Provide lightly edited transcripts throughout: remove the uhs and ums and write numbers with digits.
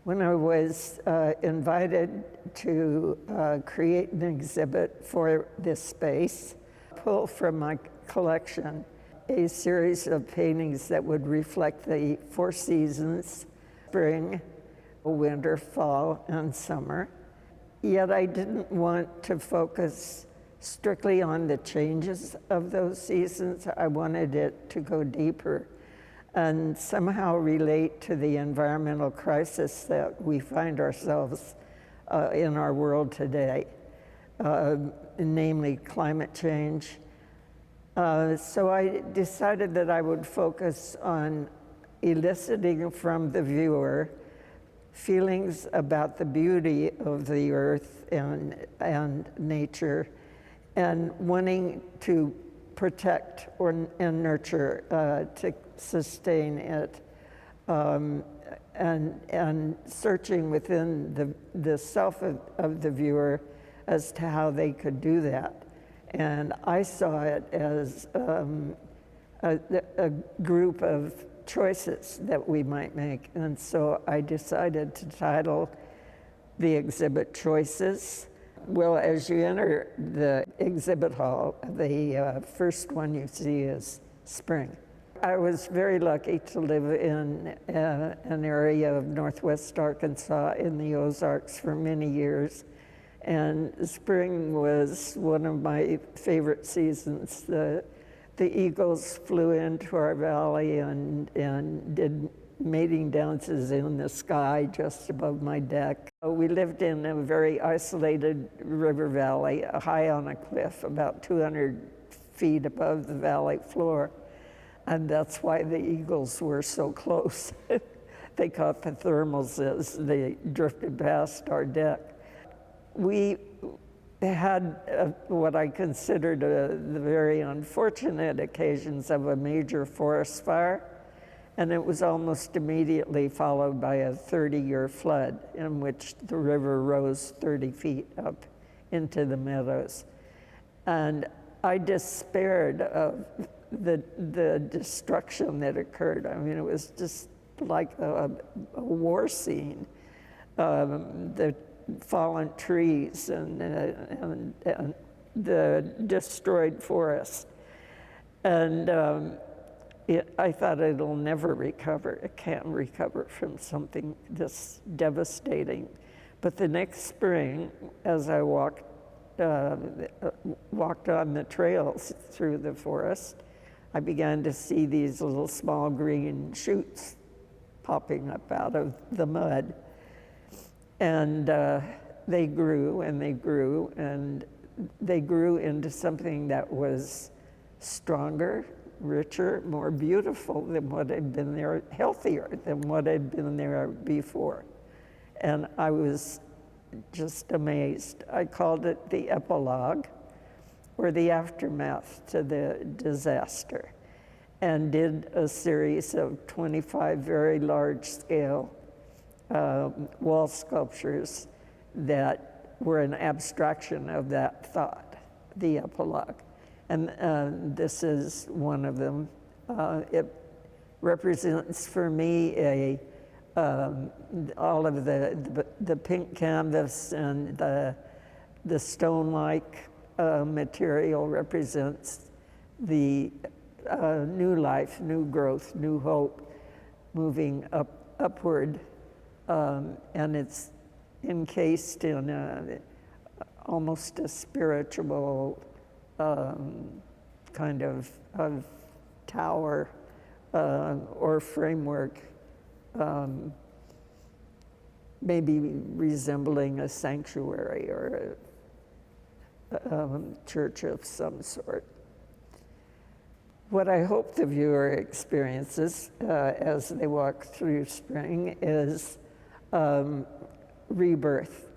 When I was invited to create an exhibit for this space, pull from my collection a series of paintings that would reflect the four seasons: spring, winter, fall, and summer. Yet I didn't want to focus strictly on the changes of those seasons. I wanted it to go deeper and somehow relate to the environmental crisis that we find ourselves in our world today, namely climate change. So I decided that I would focus on eliciting from the viewer feelings about the beauty of the earth and nature, and wanting to protect and nurture, to sustain it, and searching within the self of the viewer as to how they could do that. And I saw it as a group of choices that we might make. And so I decided to title the exhibit Choices. Well, as you enter the exhibit hall, the first one you see is spring. I was very lucky to live in an area of Northwest Arkansas in the Ozarks for many years. And spring was one of my favorite seasons. The eagles flew into our valley and did mating dances in the sky just above my deck. We lived in a very isolated river valley, high on a cliff, about 200 feet above the valley floor. And that's why the eagles were so close. They caught the thermals as they drifted past our deck. We had what I considered the very unfortunate occasions of a major forest fire, and it was almost immediately followed by a 30-year flood in which the river rose 30 feet up into the meadows. And I despaired of the destruction that occurred. I mean, it was just like a war scene. The fallen trees and the destroyed forest. And I thought it'll never recover. It can't recover from something this devastating. But the next spring, as I walked on the trails through the forest, I began to see these little small green shoots popping up out of the mud. And they grew and they grew and they grew into something that was stronger, richer, more beautiful than what had been there, healthier than what had been there before. And I was just amazed. I called it the epilogue, or the aftermath to the disaster, and did a series of 25 very large-scale wall sculptures that were an abstraction of that thought, the epilogue. And this is one of them. It represents for me all of the pink canvas, and the stone-like material represents the new life, new growth, new hope, moving upward. And it's encased in almost a spiritual kind of tower or framework, maybe resembling a sanctuary or a church of some sort. What I hope the viewer experiences as they walk through spring is rebirth.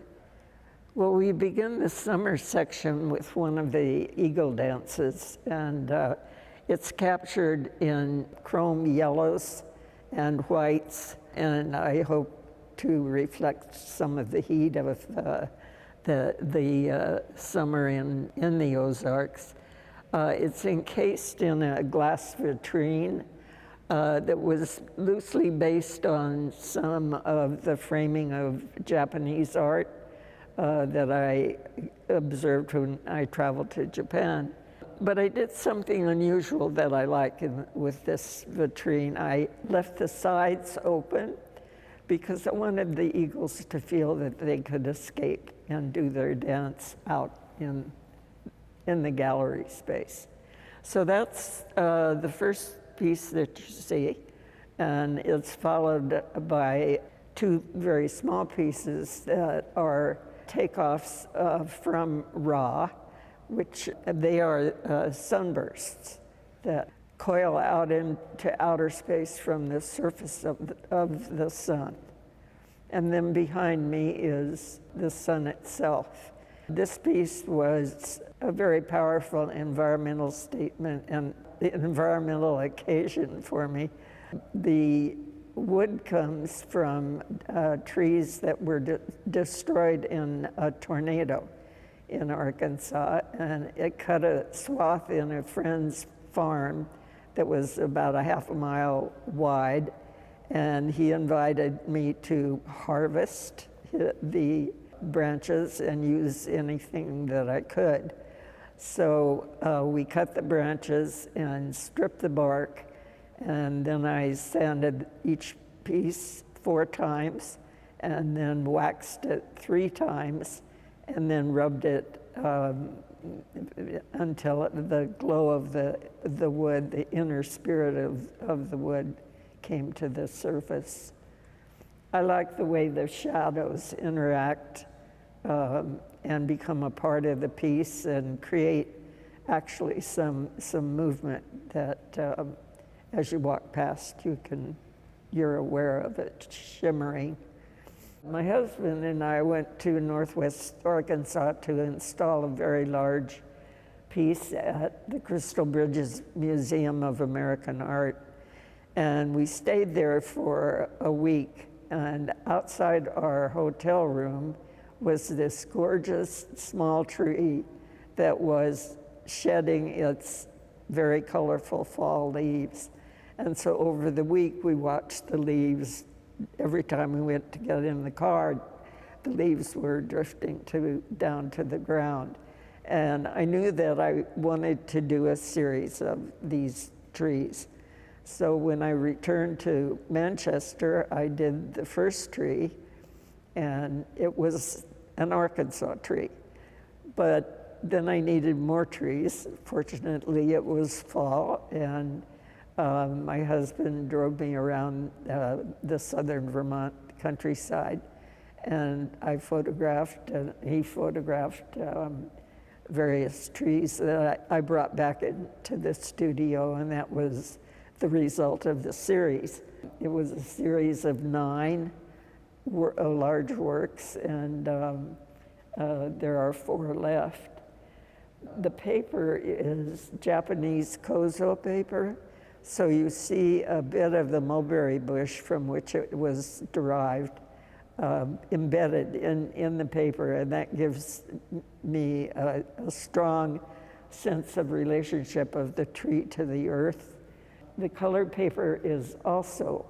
Well, we begin the summer section with one of the eagle dances, and it's captured in chrome yellows and whites, and I hope to reflect some of the heat of the summer in the Ozarks. It's encased in a glass vitrine that was loosely based on some of the framing of Japanese art that I observed when I traveled to Japan. But I did something unusual that I like with this vitrine. I left the sides open because I wanted the eagles to feel that they could escape and do their dance out in the gallery space. So that's the first piece that you see, and it's followed by two very small pieces that are takeoffs from Ra, which they are sunbursts that coil out into outer space from the surface of the sun. And then behind me is the sun itself. This piece was a very powerful environmental statement and environmental occasion for me. The wood comes from trees that were destroyed in a tornado in Arkansas, and it cut a swath in a friend's farm that was about a half a mile wide, and he invited me to harvest the branches and use anything that I could. So we cut the branches and stripped the bark, and then I sanded each piece 4 times and then waxed it 3 times and then rubbed it until the glow of the wood, the inner spirit of the wood came to the surface. I like the way the shadows interact and become a part of the piece and create actually some movement that as you walk past you're aware of it shimmering. My husband and I went to Northwest Arkansas to install a very large piece at the Crystal Bridges Museum of American Art. And we stayed there for a week, and outside our hotel room was this gorgeous small tree that was shedding its very colorful fall leaves. And so over the week, we watched the leaves. Every time we went to get in the car, the leaves were drifting down to the ground. And I knew that I wanted to do a series of these trees. So when I returned to Manchester, I did the first tree, and it was an Arkansas tree. But then I needed more trees. Fortunately, it was fall, and my husband drove me around the southern Vermont countryside, and I photographed, and he photographed various trees that I brought back into the studio, and that was the result of the series. It was a series of 9 large works, and there are 4 left. The paper is Japanese kozo paper, so you see a bit of the mulberry bush from which it was derived embedded in the paper, and that gives me a strong sense of relationship of the tree to the earth. The colored paper is also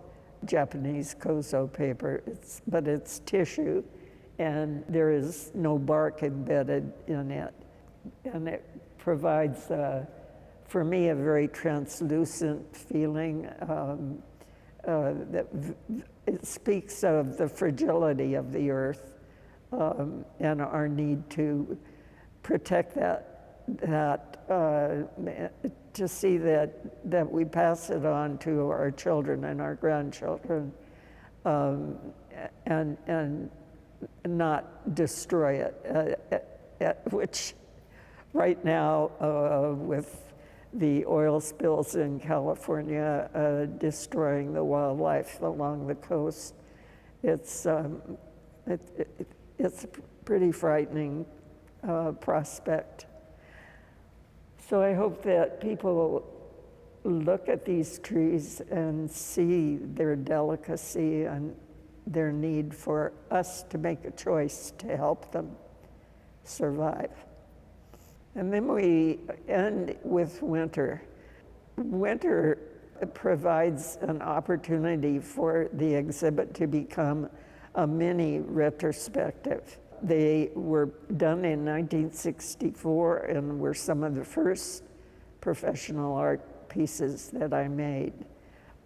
Japanese kozo paper, but it's tissue, and there is no bark embedded in it. And it provides, for me, a very translucent feeling. That it speaks of the fragility of the earth and our need to protect that to see that we pass it on to our children and our grandchildren, and not destroy it, which right now with the oil spills in California destroying the wildlife along the coast, it's a pretty frightening prospect. So I hope that people look at these trees and see their delicacy and their need for us to make a choice to help them survive. And then we end with winter. Winter it provides an opportunity for the exhibit to become a mini retrospective. They were done in 1964 and were some of the first professional art pieces that I made.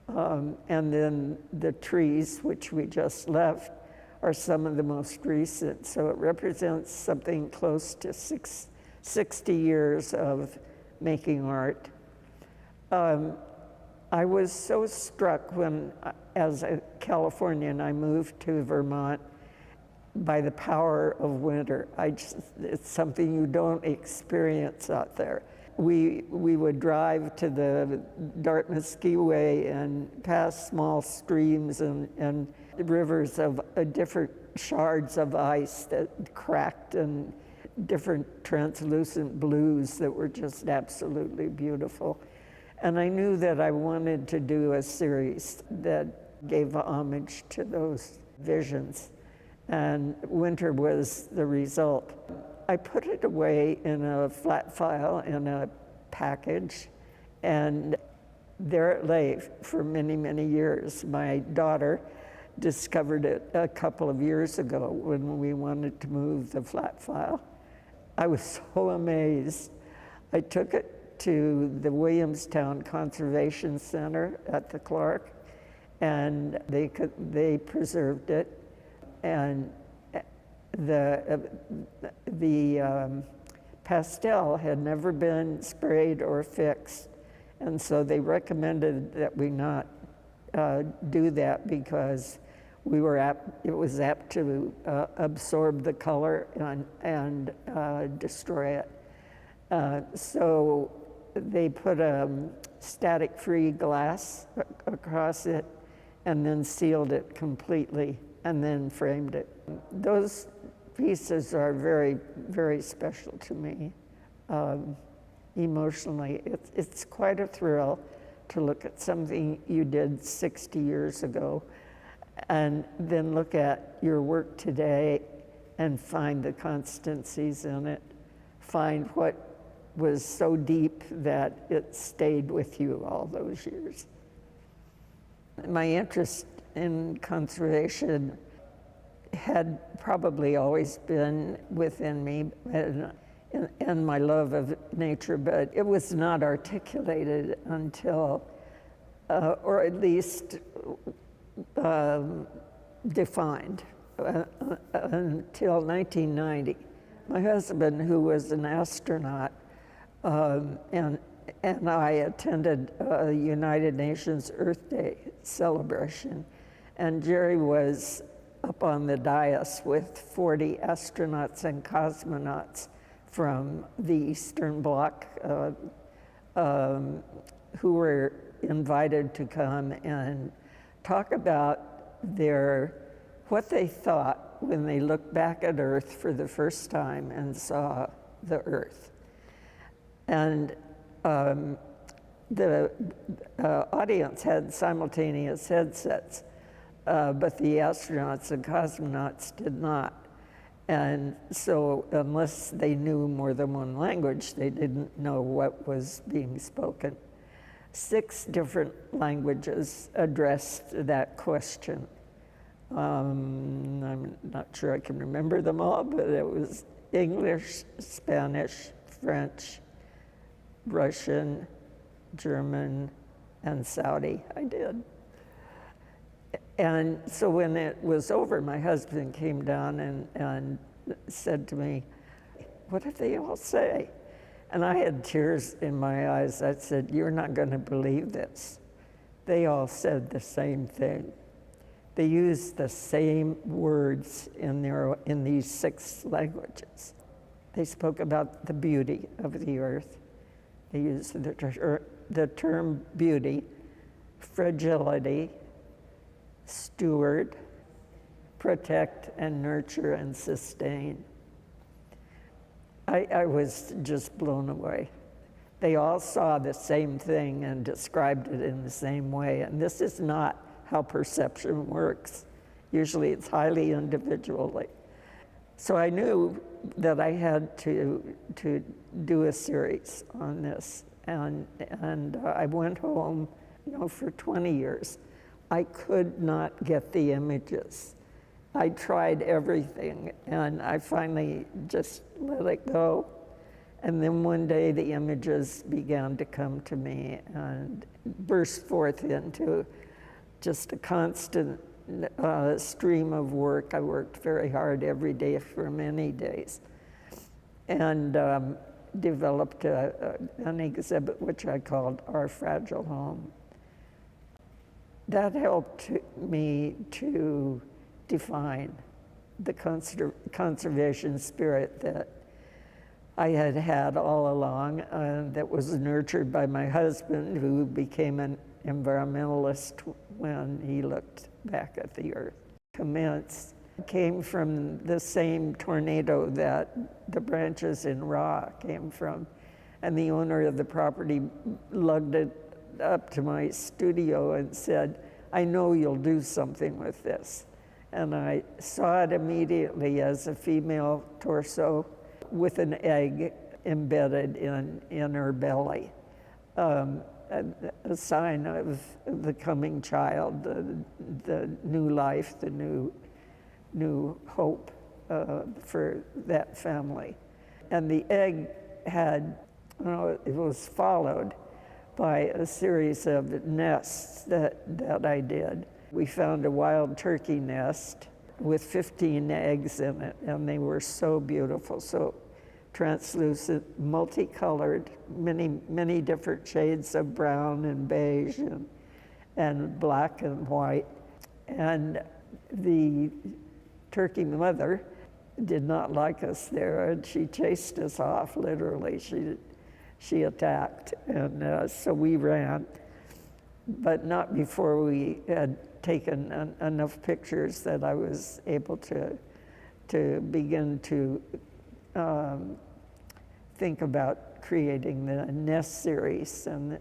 And then the trees, which we just left, are some of the most recent. So it represents something close to 60 years of making art. I was so struck when, as a Californian, I moved to Vermont by the power of winter. It's something you don't experience out there. We would drive to the Dartmouth Skiway and pass small streams and rivers of different shards of ice that cracked and different translucent blues that were just absolutely beautiful. And I knew that I wanted to do a series that gave homage to those visions. And winter was the result. I put it away in a flat file in a package, and there it lay for many, many years. My daughter discovered it a couple of years ago when we wanted to move the flat file. I was so amazed. I took it to the Williamstown Conservation Center at the Clark, and they preserved it. And the pastel had never been sprayed or fixed, and so they recommended that we not do that because it was apt to absorb the color and destroy it. So they put a static-free glass across it and then sealed it completely and then framed it. Those pieces are very, very special to me emotionally. It's quite a thrill to look at something you did 60 years ago and then look at your work today and find the constancies in it, find what was so deep that it stayed with you all those years. My interest in conservation had probably always been within me and my love of nature, but it was not articulated until, or at least defined, until 1990. My husband, who was an astronaut, and I attended a United Nations Earth Day celebration, and Jerry was up on the dais with 40 astronauts and cosmonauts from the Eastern Bloc who were invited to come and talk about what they thought when they looked back at Earth for the first time and saw the Earth. And the audience had simultaneous headsets, but the astronauts and cosmonauts did not. And so unless they knew more than one language, they didn't know what was being spoken. 6 different languages addressed that question. I'm not sure I can remember them all, but it was English, Spanish, French, Russian, German, and Saudi. I did. And so when it was over, my husband came down and said to me, "What did they all say?" And I had tears in my eyes. I said, "You're not going to believe this. They all said the same thing. They used the same words in these 6 languages. They spoke about the beauty of the earth. They used the term beauty, fragility, steward, protect and nurture and sustain." I was just blown away. They all saw the same thing and described it in the same way, and this is not how perception works. Usually it's highly individually. So I knew that I had to do a series on this, and I went home for 20 years, I could not get the images. I tried everything, and I finally just let it go. And then one day the images began to come to me and burst forth into just a constant stream of work. I worked very hard every day for many days, and developed an exhibit which I called Our Fragile Home. That helped me to define the conservation spirit that I had had all along, that was nurtured by my husband, who became an environmentalist when he looked back at the earth. Commenced came from the same tornado that the branches in Raw came from, and the owner of the property lugged it up to my studio and said, "I know you'll do something with this." And I saw it immediately as a female torso with an egg embedded in her belly, a sign of the coming child, the new life, the new hope for that family. And the egg it was followed by a series of nests that I did. We found a wild turkey nest with 15 eggs in it, and they were so beautiful, so translucent, multicolored, many different shades of brown and beige and black and white. And the turkey mother did not like us there, and she chased us off, literally. She attacked, and so we ran, but not before we had taken enough pictures that I was able to begin to think about creating the nest series. And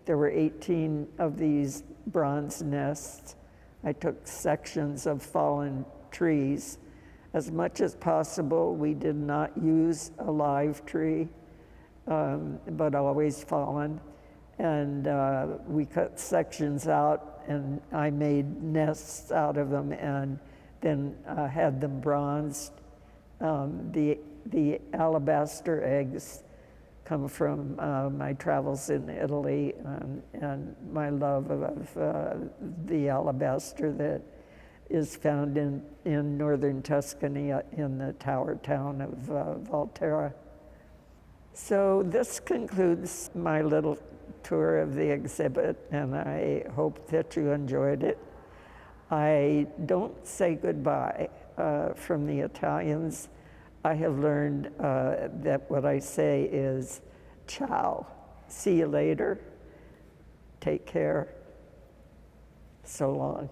there were 18 of these bronze nests. I took sections of fallen trees. As much as possible, we did not use a live tree, but always fallen. And we cut sections out, and I made nests out of them, and then had them bronzed. The alabaster eggs come from my travels in Italy, and my love of the alabaster that is found in northern Tuscany in the tower town of Volterra. So this concludes my little tour of the exhibit, and I hope that you enjoyed it. I don't say goodbye from the Italians. I have learned that what I say is ciao, see you later, take care, so long.